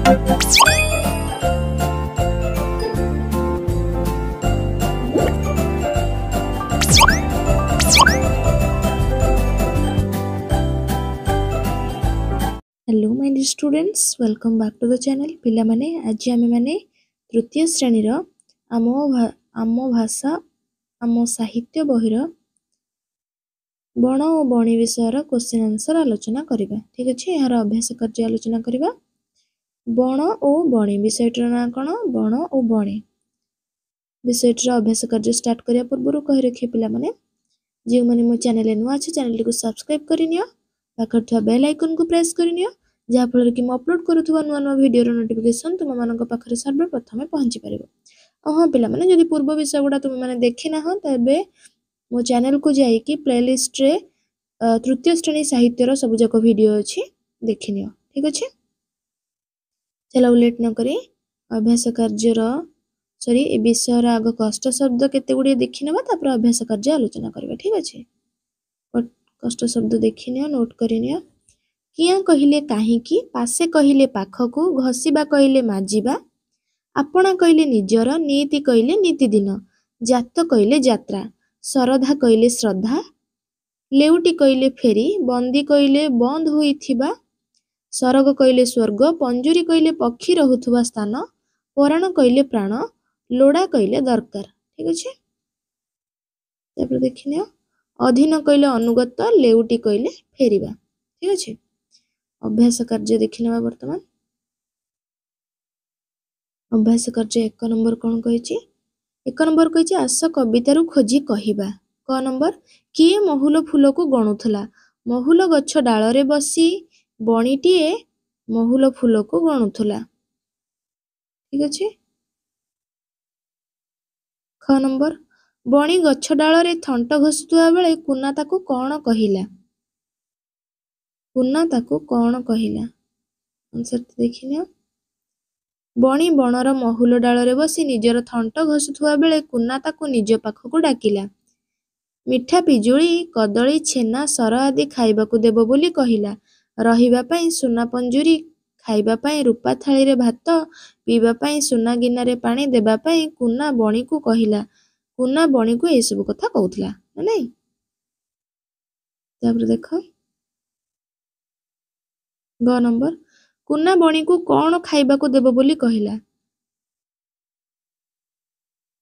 Hello my dear students, welcome back to the channel. पिला माने आज आमे माने तृतीय श्रेणी रो आम भाषा आम साहित्य बहिर बण और बणी विषय क्वेश्चन आंसर आलोचना करिबा। ठीक अछि, यार अभ्यास कार्य आलोचना करिबा। बण और बणी विषयटर ना कोन? बण और बणी विषयटर अभ्यास कार्य स्टार्ट करिया पूर्व कहि रखिए पिला माने जे माने मो चैनल नुआ अछि चैनल को सब्सक्राइब करिनियो, पाखर थवा बेल आइकन को प्रेस करिनियो, जहाँ फल कि अपलोड करुवा नुआ नुआ वीडियो नोटिफिकेशन तुम मान पाखे सर्वप्रथम पहुंची पार। हाँ पिला माने जदि पूर्व विषय गुड़ा तुम मैंने देखी ना तेबे मो चैनल को जाइए प्लेलिस्ट रे तृतीय श्रेणी साहित्यर सबुजाक वीडियो अच्छी देखिनियो। ठीक अच्छे, चलो लेट न करी अभ्यास कार्यर सॉरी ए विषय आग कष्ट शब्द केते गुड़े देखि नेबा, तापर अभ्यास कार्य आलोचना करबा। ठीक अच्छे, कष्ट शब्द देखिनियो, नोट करिनियो। किया कहिले काहीकि, पासे कहिले पाखकु, घसीबा कहिले माजिबा, आपणा कहिले निजर, नीति कहिले नीति दिन, जात कहिले जात्रा, सरधा कहिले श्रद्धा, लेउटी कहिले फेरी, बंदी कहिले बंद होइथिबा, सरग कहिले स्वर्ग, पंजुरी कहिले पक्षी रहुथुबा स्थान, पराण कहिले प्राण, लोड़ा कहिले दरकार। ठीक अच्छे, तापर देखिनियो। अधीन कहिले अनुगत, लेउटी कहिले फेरिबा। ठीक अच्छे, अभ्यास कार्य देखिनेबा। वर्तमान अभ्यास कार्य 1 नंबर कौन कहिछि? 1 नंबर कहिछि आस कवितारू खोजी कहिबा। क नंबर, किए महुल फूल को गणुथला? महुल गछ डाଳରେ बसी बणीटीए महुल फूल को गणुथला। ठीक अच्छे। ख नंबर, बणी गछ डाଳରେ थंट घसुथुआ बेले कुना ताकू कौन कहिला? कुना ताकू कौन कहिला? आंसर देखिनियो। बणी बणर महुल डाଳରେ बसी निजर थंट घसुथुआ बेले कुना ताकू निज पाखकू डाकिला। मिठा पिजुली, कदली, छेना, सर आदि खाइबाकू देबो बोली कहिला। रहिबा पई सुना पंजुरी, खाइबा पई रूपा थाली रे भात, पीबा पई सुना गिनारे पानी देबा पई कुना बणी को कहिला। कुना बणी को ए सब कथा कहउथला ना नहीं? तापर देखो ग नंबर, कुना बणी को कौन खाइबाकू देबो बोली कहिला?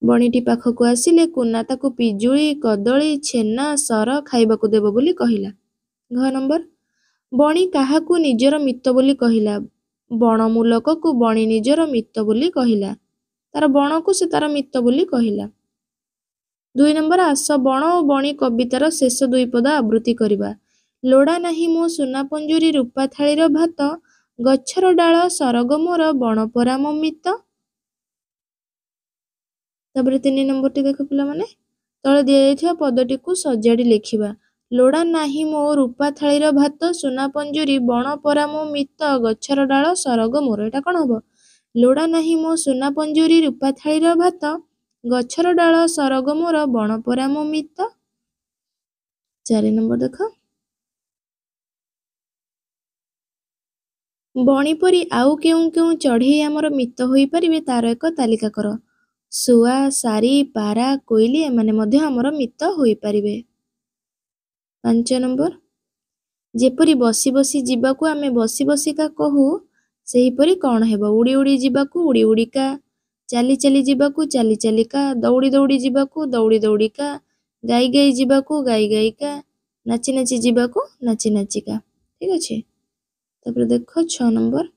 बणीटी पाखकू आसिले कुना ताकू पिजुली, कदली, छेना, सर खाइबाकू देबो बोली कहिला। घ नंबर, बणी काहाकू निजर मित्र बोली कहिला? बणमूलक को बणी निजर मित्र बोली कहिला। तार बण को से तार मित्र बोली कहिला। 2 नंबर, आस बण और बणी कवितार शेष 2 पद आवृत्ति करिबा। लोड़ा नाही मो सुना पंजुरी, रूपा थाली रो भात, गछर डाल सरग मोर, बण परा मो मित। तापर 3 नंबर टी देखो पिला माने, तळे दिया जायथिबा पदटी को सजाडी लिखिबा। लोड़ा नाही मो रूपा थाली रो भात, सुना पंजुरी, बण परा मो मित, गछर डाल सरग मोर। एटा कोन हबो? लोड़ा नाही मो सुना पंजुरी, रूपा थाली रो भात, गछर डाल सरग मोर, बण परा मो मित। 4 नंबर देखो, बणी परी आउ केउ केउ चढ़ेई आमर मित होई परिबे तार एक तालिका कर। सुआ, सारी, पारा, कोइली एमाने मध्य आमर मित होई परिबे। 5 नंबर, जेपरी बसी बसी जीवाकू आमे बसी बसिका कहू, सेही परी कौन हेबो? उड़ी उड़ी जीवाकू उड़ी उड़ीका, चाली चाली जीवाकू चाली चालिका, दौड़ी दौड़ी जीवाकू दौड़ी दौड़ीका, गाई गाई जीवाकू गाई गाईका, नाची नाची जीवाकू नाची नाचिका। ठीक अच्छे, तापर देखो 6 नंबर,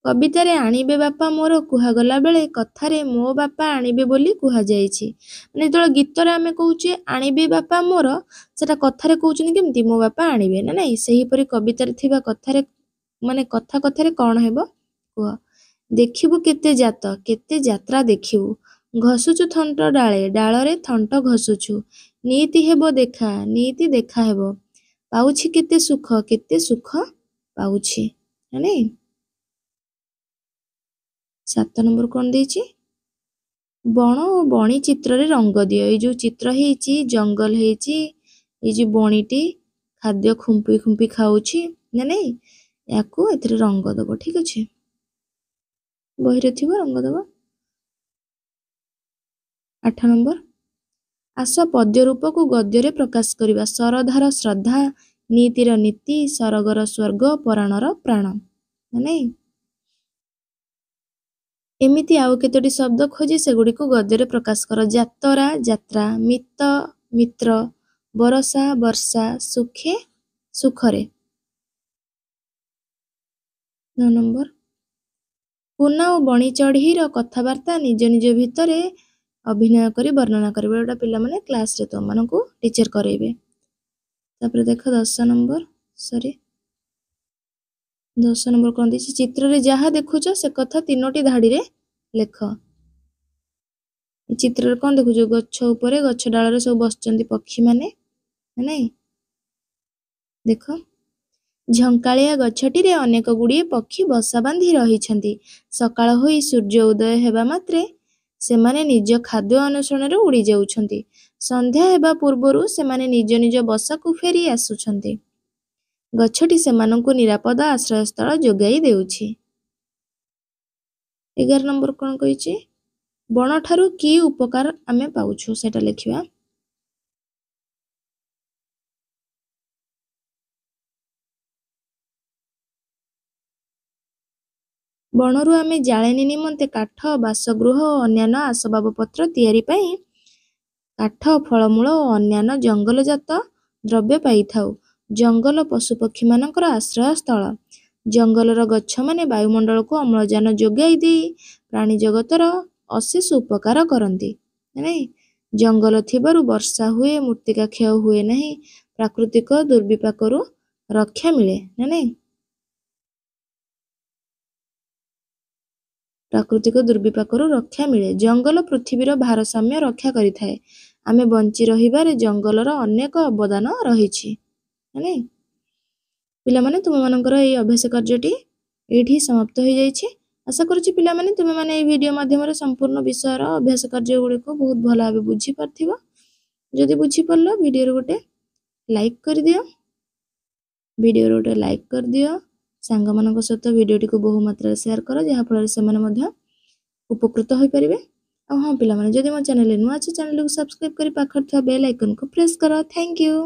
कवितारे आनिबे बापा मोर कुहागला बेले कथारे मो बापा आनिबे बोली कुहा जाइछि। माने जेतोळ गीतरे आमे कहूचे आनिबे बापा मोर, सेटा कथारे कहउछन केमति? मो बापा आनिबे ना नहीं? सेही परी कवितारे थिबा कथारे माने कथा कथारे कौन हेबो कुह? देखिबु केते जात, केते जात्रा देखिबु, घसुचु थंट डाले, डालरे थंट घसुचु, नीति हेबो देखा, नीति देखा हेबो, पाउछि केते सुख पाउछि ना नहीं? 7 नंबर कौन देछि? बण और बणी चित्र रे रंग दियो। ए जो चित्र हेछि जंगल हेछि, ए जो बणीटी खाद्य खुंपी खुंपी खाउछि ना नहीं, याकू एथरे रंग दबो। ठीक अछि, ବହିରେ ଥିବ ରଙ୍ଗ ଦେବ। 8 ନମ୍ବର ଆସ ପଦ୍ୟ ରୂପକୁ ଗଦ୍ୟରେ ପ୍ରକାଶ କରିବା। ସରଧାର ଶ୍ରଦ୍ଧା, ନୀତିର ନୀତି, ସରଗର ସ୍ୱର୍ଗ, ପରାଣର ପ୍ରାଣ। ମାନେ ଏମିତି ଆଉ କେତୋଟି ଶବ୍ଦ ଖୋଜି ସେଗୁଡ଼ିକୁ ଗଦ୍ୟରେ ପ୍ରକାଶ କର। ଯାତରା ଯାତ୍ରା, ମିତ ମିତ୍ର, ବରଷା ବର୍ଷା, ସୁଖେ ସୁଖରେ। 9 ନମ୍ବର ପୁନା ଓ ବଣି ଚଢ଼େଇର କଥାବାର୍ତ୍ତା ନିଜ ନିଜ ଭିତରେ ଅଭିନୟ କରି ବର୍ଣ୍ଣନା କରିବେ। ଏଇଟା ପିଲାମାନେ କ୍ଲାସରେ ତୁମମାନଙ୍କୁ ଟିଚର କରେଇବେ। ତାପରେ ଦେଖ 10 ନମ୍ବର 10 ନମ୍ବର କ'ଣ ଦେଇଛି? ଚିତ୍ରରେ ଯାହା ଦେଖୁଛ ସେ କଥା 3ଟି ଧାଡ଼ିରେ ଲେଖ। ଚିତ୍ରରେ କ'ଣ ଦେଖୁଛ? ଗଛ ଉପରେ ଗଛ ଡାଳରେ ସବୁ ବସିଛନ୍ତି ପକ୍ଷୀମାନେ, ନାଇଁ? ଦେଖ ଝଙ୍କାଳିଆ ଗଛଟିରେ ଅନେକ ଗୁଡ଼ିଏ ପକ୍ଷୀ ବସା ବାନ୍ଧି ରହିଛନ୍ତି। ସକାଳ ହୋଇ ସୂର୍ଯ୍ୟ ଉଦୟ ହେବା ମାତ୍ରେ ସେମାନେ ନିଜ ଖାଦ୍ୟ ଅନ୍ୱେଷଣରେ ଉଡ଼ି ଯାଉଛନ୍ତି। ସନ୍ଧ୍ୟା ହେବା ପୂର୍ବରୁ ସେମାନେ ନିଜ ନିଜ ବସାକୁ ଫେରି ଆସୁଛନ୍ତି। ଗଛଟି ସେମାନଙ୍କୁ ନିରାପଦ ଆଶ୍ରୟସ୍ଥଳ ଯୋଗାଇ ଦେଉଛି। 11 ନମ୍ବର କ'ଣ କହିଛି? ବଣଠାରୁ କି ଉପକାର ଆମେ ପାଉଛୁ ସେଟା ଲେଖିବା। ବଣରୁ ଆମେ ଜାଳେଣୀ ନିମନ୍ତେ କାଠ, ବାସଗୃହ ଓ ଅନ୍ୟାନ୍ୟ ଆସବାବପତ୍ର ତିଆରି ପାଇଁ କାଠ, ଫଳମୂଳ ଓ ଅନ୍ୟାନ୍ୟ ଜଙ୍ଗଲଜାତ ଦ୍ରବ୍ୟ ପାଇଥାଉ। ଜଙ୍ଗଲ ପଶୁପକ୍ଷୀମାନଙ୍କର ଆଶ୍ରୟସ୍ଥଳ। ଜଙ୍ଗଲର ଗଛମାନେ ବାୟୁମଣ୍ଡଳକୁ ଅମ୍ଳଜାନ ଯୋଗାଇ ଦେଇ ପ୍ରାଣୀ ଜଗତର ଅଶେଷ ଉପକାର କରନ୍ତି। ନାଇଁ? ଜଙ୍ଗଲ ଥିବାରୁ ବର୍ଷା ହୁଏ, ମୃତ୍ତିକା କ୍ଷୟ ହୁଏ ନାହିଁ, ପ୍ରାକୃତିକ ଦୁର୍ବିପାକରୁ ରକ୍ଷା ମିଳେ। ନାଇଁ? ପ୍ରାକୃତିକ ଦୁର୍ବିପାକରୁ ରକ୍ଷା ମିଳେ। ଜଙ୍ଗଲ ପୃଥିବୀର ଭାରସାମ୍ୟ ରକ୍ଷା କରିଥାଏ। ଆମେ ବଞ୍ଚି ରହିବାରେ ଜଙ୍ଗଲର ଅନେକ ଅବଦାନ ରହିଛି। ନାଇଁ? ପିଲାମାନେ ତୁମମାନଙ୍କର ଏହି ଅଭ୍ୟାସ କାର୍ଯ୍ୟଟି ଏଇଠି ସମାପ୍ତ ହୋଇଯାଇଛି। ଆଶା କରୁଛି ପିଲାମାନେ ତୁମେମାନେ ଏହି ଭିଡ଼ିଓ ମାଧ୍ୟମରେ ସମ୍ପୂର୍ଣ୍ଣ ବିଷୟର ଅଭ୍ୟାସ କାର୍ଯ୍ୟ ଗୁଡ଼ିକୁ ବହୁତ ଭଲ ଭାବେ ବୁଝିପାରିଥିବ। ଯଦି ବୁଝିପାରିଲ ଭିଡ଼ିଓରେ ଗୋଟେ ଲାଇକ୍ କରିଦିଅ। ସାଙ୍ଗମାନଙ୍କ ସହିତ ଭିଡ଼ିଓଟିକୁ ବହୁ ମାତ୍ରାରେ ସେୟାର କର, ଯାହାଫଳରେ ସେମାନେ ମଧ୍ୟ ଉପକୃତ ହୋଇପାରିବେ। ଆଉ ହଁ ପିଲାମାନେ, ଯଦି ମୋ ଚ୍ୟାନେଲରେ ନୂଆ ଅଛି ଚ୍ୟାନେଲକୁ ସବସ୍କ୍ରାଇବ୍ କରି ପାଖରେ ଥିବା ବେଲ୍ ଆଇକନକୁ ପ୍ରେସ୍ କର। Thank you.